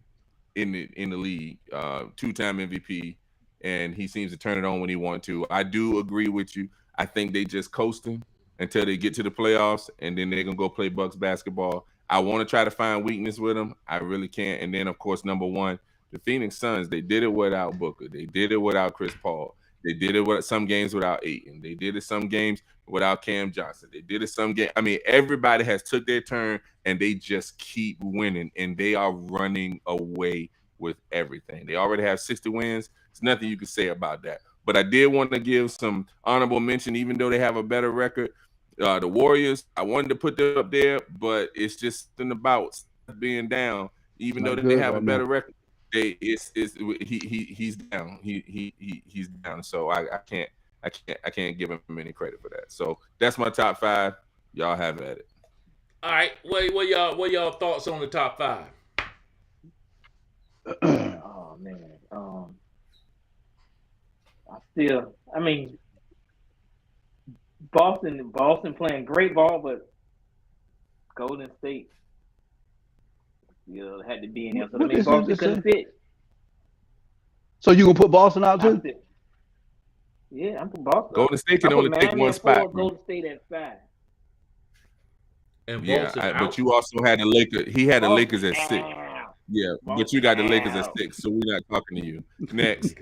in the league. 2-time MVP, and he seems to turn it on when he wants to. I do agree with you. I think they just coasting until they get to the playoffs, and then they're gonna go play Bucks basketball. I want to try to find weakness with them. I really can't. And then, of course, number 1, the Phoenix Suns. They did it without Booker. They did it without Chris Paul. They did it with some games without Ayton. They did it some games without Cam Johnson. They did it some game. I mean, everybody has took their turn, and they just keep winning, and they are running away with everything. They already have 60 wins. There's nothing you can say about that. But I did want to give some honorable mention, even though they have a better record. The Warriors, I wanted to put them up there, but it's just something about being down. Even though they have a better record, he's down. He's down. So I can't give him any credit for that. So that's my top 5. Y'all have at it. All right, what y'all thoughts on the top 5? Oh man, Boston playing great ball, but Golden State had to be in there. So Boston couldn't fit. So you gonna put Boston out too? Yeah, I'm from Boston. Golden State can only take one spot. Golden State at 5. And but you also had the Lakers. He had the Lakers at 6. Yeah, but you got the Lakers at 6, so we're not talking to you. Next.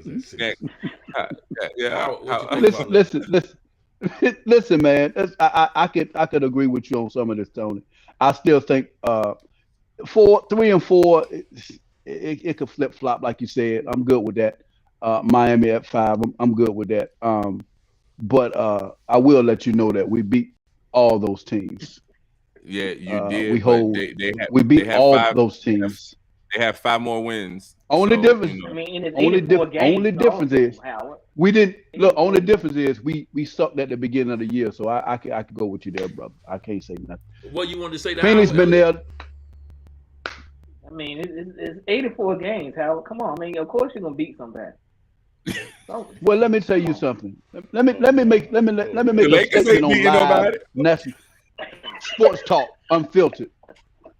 Listen, man. I could agree with you on some of this, Tony. I still think 3 and 4, it could flip flop like you said. I'm good with that. Miami at 5, I'm good with that. But I will let you know that we beat all those teams. Yeah, you did. We beat all those teams. They have 5 more wins. Only difference is we didn't look. Only difference is we sucked at the beginning of the year. So I could go with you there, brother. I can't say nothing. What you want to say? Phoenix been there. I mean, it's 84 games, Howard. Come on, I mean, of course you're gonna beat somebody. Well, let me tell you something. Let me make a statement on live national sports talk, unfiltered.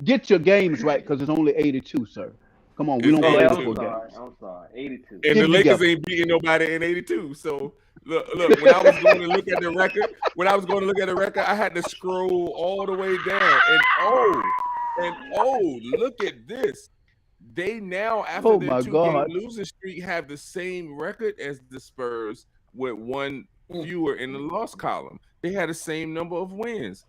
Get your games right, because it's only 82, sir. Come on, we don't It's play 82. before games. I'm sorry. 82. And Get the Lakers together. ain't beating nobody in 82. So look, when I was going to look at the record, I had to scroll all the way down. And look at this. They now, after Oh their my 2-game God. losing streak, have the same record as the Spurs with one fewer in the loss column. They had the same number of wins.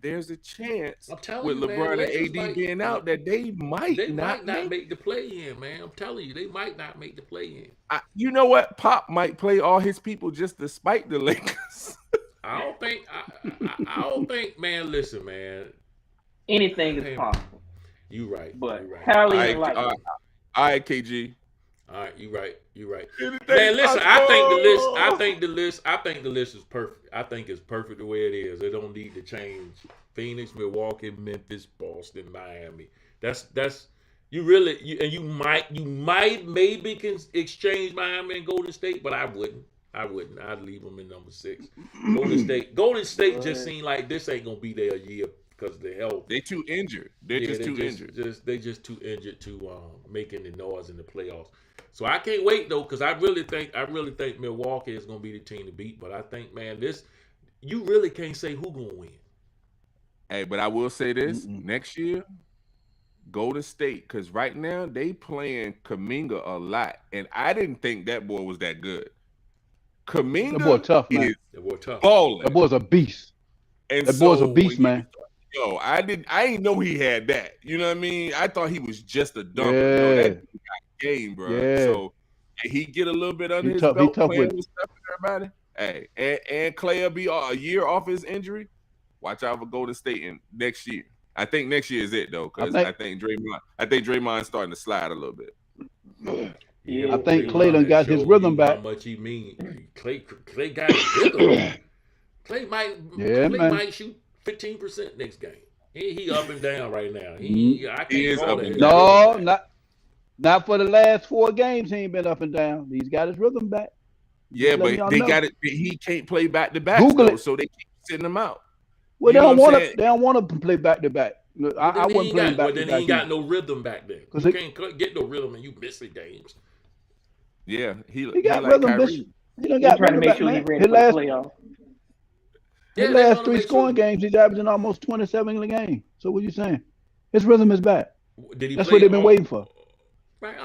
There's a chance I'm telling with you, man, LeBron Lakers and AD might- being out that they might not make the play in, man. I'm telling you, they might not make the play in. You know what? Pop might play all his people just to spite the Lakers. I don't think. I don't think, man. Listen, man. Anything is possible. You right. But you right. highly All unlikely. right, KG. All right, you right. Anything Man, listen. possible. I think the list is perfect. I think it's perfect the way it is. They don't need to change. Phoenix, Milwaukee, Memphis, Boston, Miami. That's you might maybe can exchange Miami and Golden State, but I wouldn't. I'd leave them in number 6. Golden State just seemed like this ain't gonna be their year because of their health. They too injured. They're just too injured. They just too injured to making the noise in the playoffs. So I can't wait though, because I really think Milwaukee is gonna be the team to beat. But I think, man, you really can't say who gonna win. Hey, but I will say this: next year, Golden State, because right now they playing Kuminga a lot, and I didn't think that boy was that good. Kuminga, That boy tough, man. is That boy tough. balling. That boy's a beast. And That boy's a beast, man. Yo, I didn't know he had that. You know what I mean? I thought he was just a dunker. Yeah. No, that dude got game, bro. Yeah. So and he get a little bit under He his tough- he belt tough playing with it. with stuff and everybody. Hey, and Clay will be a year off his injury. Watch out for Golden State in next year. I think next year is it though, because I think Draymond's starting to slide a little bit. Yeah, I think Clay done got his rhythm back. How much he mean? Clay got his rhythm. Clay might shoot 15% next game. He up and down right now. I can't is call up and it. down. No, not for the last 4 games. He ain't been up and down. He's got his rhythm back. Yeah, Letting but y'all they know. got it. He can't play back to back, Google though, it. so they keep sitting him out. Well, You know what I'm saying? they don't want to play back to back. I wasn't playing back to Then he back. ain't got no rhythm back there. Cause You can't get no rhythm and you missing games. Yeah, he got like rhythm, Kyrie. bitch. He done He's got trying to rhythm make back, sure he's man. ready His for the last, playoffs. his they last wanna 3 make scoring sure. games, he's averaging almost 27 in a game. So what you saying? His rhythm is back. Did he That's play what they've been all- waiting for. Right,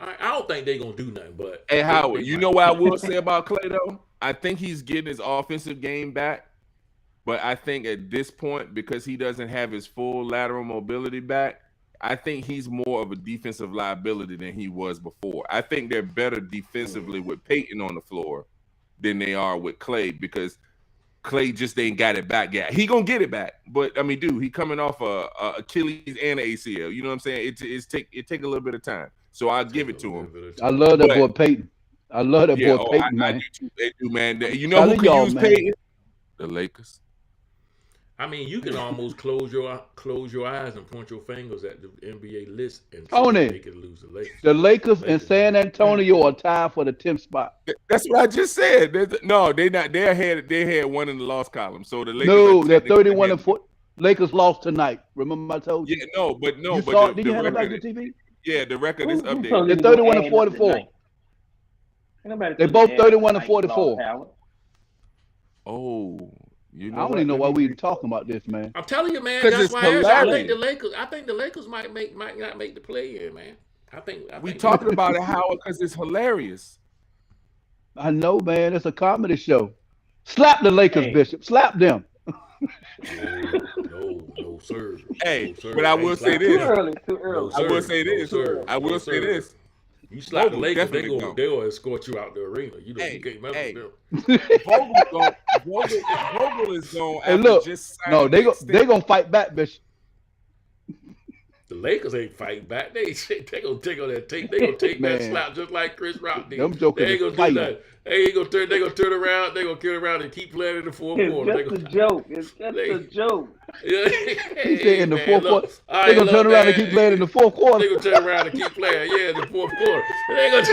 I don't think they're gonna do nothing, but Hey, Howard, they you might. know what I will say about Clay, though? I think he's getting his offensive game back. But I think at this point, because he doesn't have his full lateral mobility back, I think he's more of a defensive liability than he was before. I think they're better defensively with Peyton on the floor than they are with Clay, because Clay just ain't got it back yet. He gonna get it back, but I mean, dude, he coming off a Achilles and an ACL. You know what I'm saying? It take a little bit of time. So I'll give it to him. I love that But- boy Peyton. I love that boy Peyton, I man. do too. They do, man. You know who Telling can y'all, use man. Peyton? The Lakers. I mean, you can almost close your eyes and point your fingers at the NBA list and Tony. they could lose the Lakers. The Lakers and San Antonio are tied for the 10th spot. That's what I just said. No, they not. They had one in the loss column. So the Lakers. No, are they're technically 31 and ahead. 4. Lakers lost tonight. Remember I told you? Yeah, no, but You but saw, the, did the you have it back record. to TV? Yeah, the record is Who updated. told They're you to go 31 and add up 44. tonight? Ain't nobody They told you both to add up 31 and tonight, you lost 44. Howard. Oh, you know I don't what? even know why we even talking about this, man. I'm telling you, man. 'Cause That's it's why I think hilarious. the Lakers might not make the play in, man. I think We talking about it, Howard, because it's hilarious. I know, man. It's a comedy show. Slap the Lakers, Hey. Bishop. Slap them. No, sir. Hey, No, sir. but I Ain't will say slapping Too this. early. Too No, early. I will sir. say No, this. sir. I will No, say sir. this. You slap the Vogel Lakers, definitely don't. they'll escort you out the arena. You know, Hey, you can't mess hey. with them. Vogel is going Hey, after look. just No, signing they extension. gonna fight back, Bishop. The Lakers ain't fighting back. They gonna take on that tape. They gonna take that Man. slap just like Chris Rock did. Them jokers They ain't is gonna do fighting. that. They gonna turn around. They gonna kill around and keep playing in the fourth quarter. It's just a joke. It's just a joke. He said in the fourth quarter. All They're gonna turn around and man. keep playing in the fourth They quarter. gonna turn around and keep playing. Yeah, in the fourth quarter. They gonna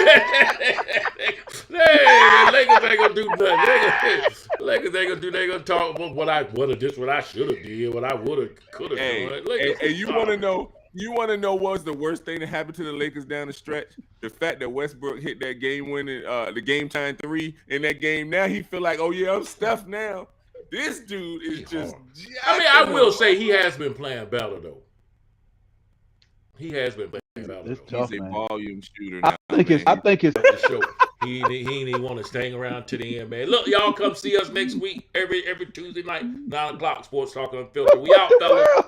the Lakers ain't gonna do nothing. Lakers ain't gonna do. They gonna talk about what I should have did, what I would have, could have Hey, done. hey, you want to know? You want to know what's the worst thing that happened to the Lakers down the stretch? The fact that Westbrook hit that game-winning, the game-time 3 in that game. Now he feel like, oh yeah, I'm Steph now. This dude is just. I mean, I will say he has been playing better though. He has been playing better. Tough, he's a man. volume shooter now. I think it's The show. He ain't even want to stay around to the end, man. Look, y'all come see us next week every Tuesday night, 9 o'clock. Sports Talk Unfiltered. We out, fellas.